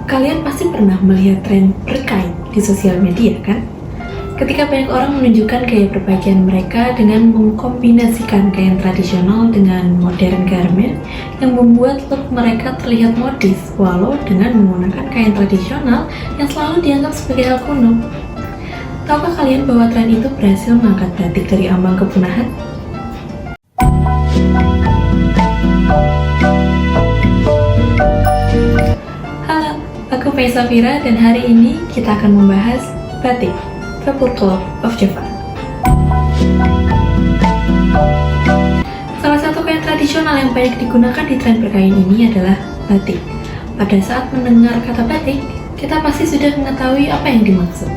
Kalian pasti pernah melihat tren berkain di sosial media, kan? Ketika banyak orang menunjukkan gaya berpakaian mereka dengan mengkombinasikan kain tradisional dengan modern garment yang membuat look mereka terlihat modis, walau dengan menggunakan kain tradisional yang selalu dianggap sebagai hal kuno. Tahukah kalian bahwa tren itu berhasil mengangkat batik dari ambang kepunahan? Halo, aku Faisa Fira dan hari ini kita akan membahas batik, the folklore of Java. Salah satu kain tradisional yang banyak digunakan di tren berkain ini adalah batik. Pada saat mendengar kata batik, kita pasti sudah mengetahui apa yang dimaksud.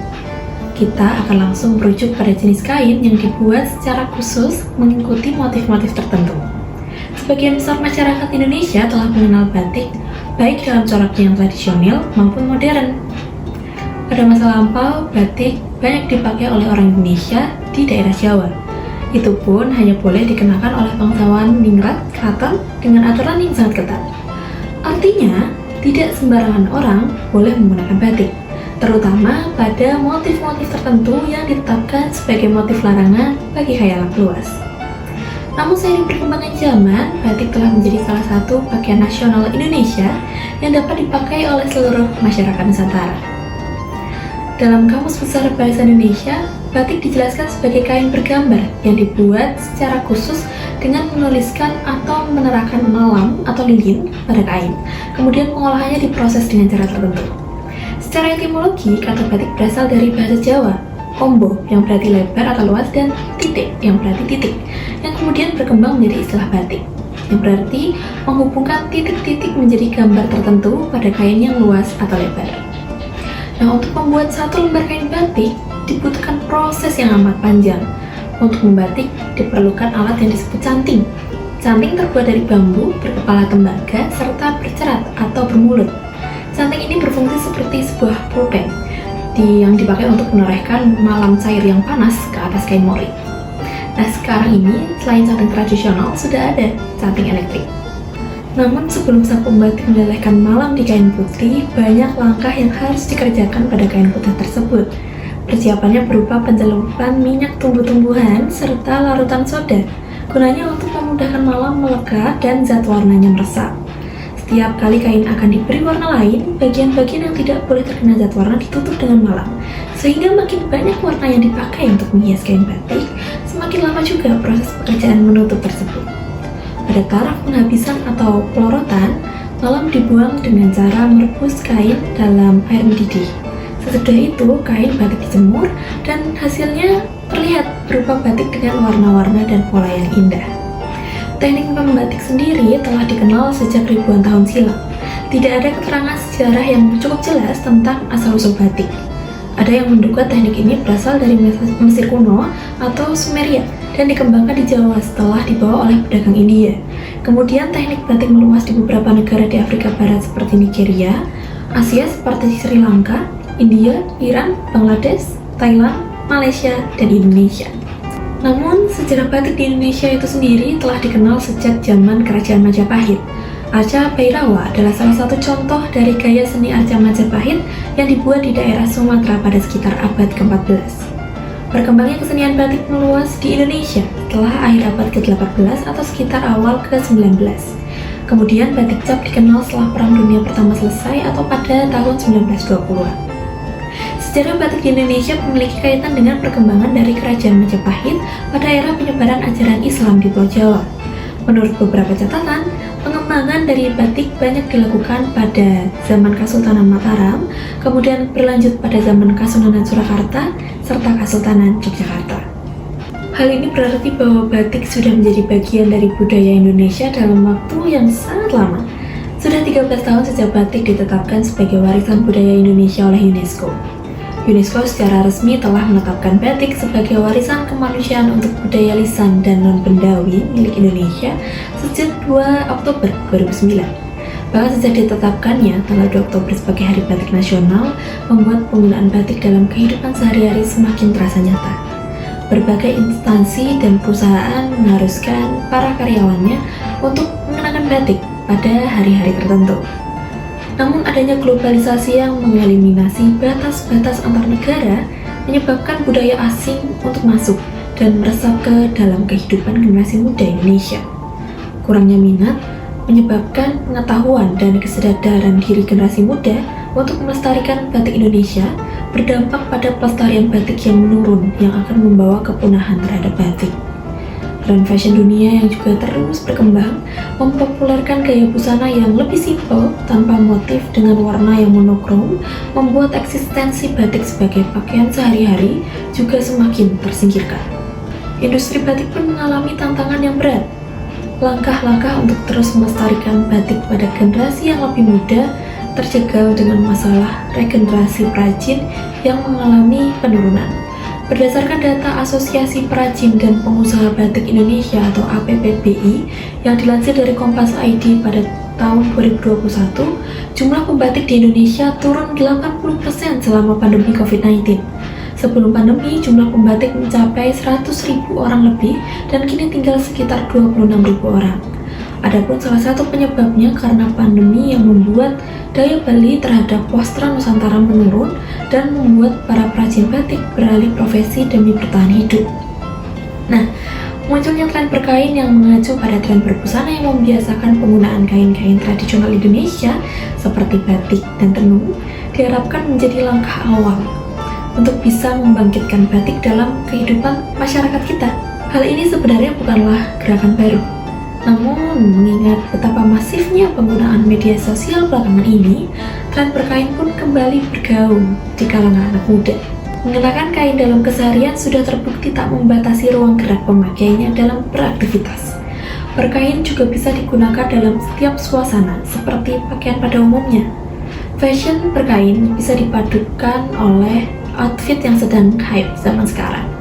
Kita akan langsung merujuk pada jenis kain yang dibuat secara khusus mengikuti motif-motif tertentu. Sebagian besar masyarakat Indonesia telah mengenal batik, baik dalam coraknya yang tradisional maupun modern. Pada masa lampau, batik banyak dipakai oleh orang Indonesia di daerah Jawa. Itu pun hanya boleh dikenakan oleh bangsawan ningrat keraton dengan aturan yang sangat ketat. Artinya, tidak sembarangan orang boleh menggunakan batik, terutama pada motif-motif tertentu yang ditetapkan sebagai motif larangan bagi khayal luas. Namun seiring perkembangan zaman, batik telah menjadi salah satu pakaian nasional Indonesia yang dapat dipakai oleh seluruh masyarakat Nusantara. Dalam Kamus Besar Bahasa Indonesia, batik dijelaskan sebagai kain bergambar yang dibuat secara khusus dengan menuliskan atau menerahkan malam atau lilin pada kain, kemudian pengolahannya diproses dengan cara tertentu. Secara etimologi, kata batik berasal dari bahasa Jawa, ombo yang berarti lebar atau luas dan titik yang berarti titik, yang kemudian berkembang menjadi istilah batik, yang berarti menghubungkan titik-titik menjadi gambar tertentu pada kain yang luas atau lebar. Nah, untuk membuat satu lembar kain batik dibutuhkan proses yang amat panjang. Untuk membatik diperlukan alat yang disebut canting. Canting terbuat dari bambu, berkepala tembaga, serta bercerat atau bermulut. Canting ini berfungsi seperti sebuah pulpen yang dipakai untuk menorehkan malam cair yang panas ke atas kain mori. Nah, sekarang ini selain canting tradisional sudah ada canting elektrik. Namun sebelum sang pembatik melelehkan malam di kain putih, banyak langkah yang harus dikerjakan pada kain putih tersebut. Persiapannya berupa pencelupan minyak tumbuh-tumbuhan serta larutan soda, gunanya untuk memudahkan malam melekat dan zat warnanya meresap. Setiap kali kain akan diberi warna lain, bagian-bagian yang tidak boleh terkena zat warna ditutup dengan malam, sehingga makin banyak warna yang dipakai untuk menghias kain batik, semakin lama juga proses pekerjaan menutup tersebut. Pada taraf penghabisan atau pelorotan, malam dibuang dengan cara merebus kain dalam air mendidih. Sesudah itu, kain batik dijemur dan hasilnya terlihat berupa batik dengan warna-warna dan pola yang indah. Teknik membatik sendiri telah dikenal sejak ribuan tahun silam. Tidak ada keterangan sejarah yang cukup jelas tentang asal-usul batik. Ada yang menduga teknik ini berasal dari Mesir kuno atau Sumeria dan dikembangkan di Jawa setelah dibawa oleh pedagang India. Kemudian teknik batik meluas di beberapa negara di Afrika Barat seperti Nigeria, Asia seperti Sri Lanka, India, Iran, Bangladesh, Thailand, Malaysia, dan Indonesia. Namun, sejarah batik di Indonesia itu sendiri telah dikenal sejak zaman Kerajaan Majapahit. Arca Bhairawa adalah salah satu contoh dari gaya seni arca Majapahit yang dibuat di daerah Sumatera pada sekitar abad ke-14. Perkembangan kesenian batik meluas di Indonesia setelah akhir abad ke-18 atau sekitar awal ke-19. Kemudian batik cap dikenal setelah Perang Dunia Pertama selesai atau pada tahun 1920-an. Sejarah batik di Indonesia memiliki kaitan dengan perkembangan dari Kerajaan Majapahit pada era penyebaran ajaran Islam di Pulau Jawa. Menurut beberapa catatan, pengembangan dari batik banyak dilakukan pada zaman Kesultanan Mataram, kemudian berlanjut pada zaman Kasunanan Surakarta, serta Kesultanan Yogyakarta. Hal ini berarti bahwa batik sudah menjadi bagian dari budaya Indonesia dalam waktu yang sangat lama. Sudah 13 tahun sejak batik ditetapkan sebagai warisan budaya Indonesia oleh UNESCO. UNESCO secara resmi telah menetapkan batik sebagai warisan kemanusiaan untuk budaya lisan dan non-bendawi milik Indonesia sejak 2 Oktober 2009. Bahkan sejak ditetapkannya tanggal 2 Oktober sebagai Hari Batik Nasional, membuat penggunaan batik dalam kehidupan sehari-hari semakin terasa nyata. Berbagai instansi dan perusahaan mengharuskan para karyawannya untuk mengenakan batik pada hari-hari tertentu. Namun adanya globalisasi yang mengeliminasi batas-batas antar negara menyebabkan budaya asing untuk masuk dan meresap ke dalam kehidupan generasi muda Indonesia. Kurangnya minat menyebabkan pengetahuan dan kesadaran diri generasi muda untuk melestarikan batik Indonesia berdampak pada pelestarian batik yang menurun yang akan membawa kepunahan terhadap batik. Tren fashion dunia yang juga terus berkembang mempopulerkan gaya busana yang lebih simpel tanpa motif dengan warna yang monokrom, membuat eksistensi batik sebagai pakaian sehari-hari juga semakin tersingkirkan. Industri batik pun mengalami tantangan yang berat. Langkah-langkah untuk terus melestarikan batik pada generasi yang lebih muda terjegal dengan masalah regenerasi perajin yang mengalami penurunan. Berdasarkan data Asosiasi Perajin dan Pengusaha Batik Indonesia atau APPBI yang dilansir dari Kompas ID pada tahun 2021, jumlah pembatik di Indonesia turun 80% selama pandemi COVID-19. Sebelum pandemi, jumlah pembatik mencapai 100.000 orang lebih dan kini tinggal sekitar 26.000 orang. Adapun salah satu penyebabnya karena pandemi yang membuat daya beli terhadap wastra Nusantara menurun dan membuat para perajin batik beralih profesi demi bertahan hidup. Nah, munculnya tren berkain yang mengacu pada tren berbusana yang membiasakan penggunaan kain-kain tradisional Indonesia seperti batik dan tenun diharapkan menjadi langkah awal untuk bisa membangkitkan batik dalam kehidupan masyarakat kita. Hal ini sebenarnya bukanlah gerakan baru. Namun, mengingat betapa masifnya penggunaan media sosial belakangan ini, tren berkain pun kembali bergaung di kalangan anak muda. Mengenakan kain dalam keseharian sudah terbukti tak membatasi ruang gerak pemakainya dalam beraktivitas. Berkain juga bisa digunakan dalam setiap suasana, seperti pakaian pada umumnya. Fashion berkain bisa dipadukan oleh outfit yang sedang hype zaman sekarang.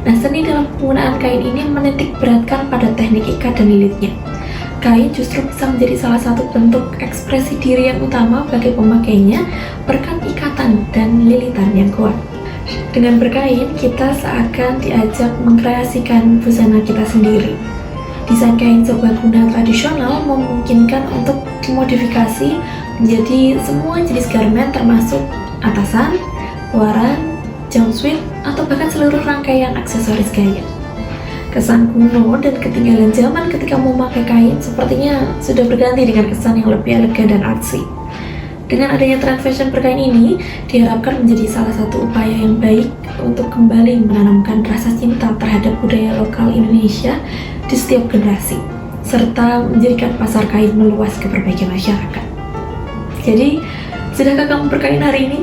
Nah, seni dalam penggunaan kain ini menitik beratkan pada teknik ikat dan lilitnya. Kain justru bisa menjadi salah satu bentuk ekspresi diri yang utama bagi pemakainya berkat ikatan dan lilitan yang kuat. Dengan berkain, kita seakan diajak mengkreasikan busana kita sendiri. Desain kain serbaguna tradisional memungkinkan untuk dimodifikasi menjadi semua jenis garmen termasuk atasan, luaran, jumpsuit, atau bahkan seluruh rangkaian aksesoris gaya. Kesan kuno dan ketinggalan zaman ketika memakai kain sepertinya sudah berganti dengan kesan yang lebih elegan dan artsy. Dengan adanya tren fashion berkain ini, diharapkan menjadi salah satu upaya yang baik untuk kembali menanamkan rasa cinta terhadap budaya lokal Indonesia di setiap generasi, serta menjadikan pasar kain meluas ke berbagai masyarakat. Jadi, sudahkah kamu berkain hari ini?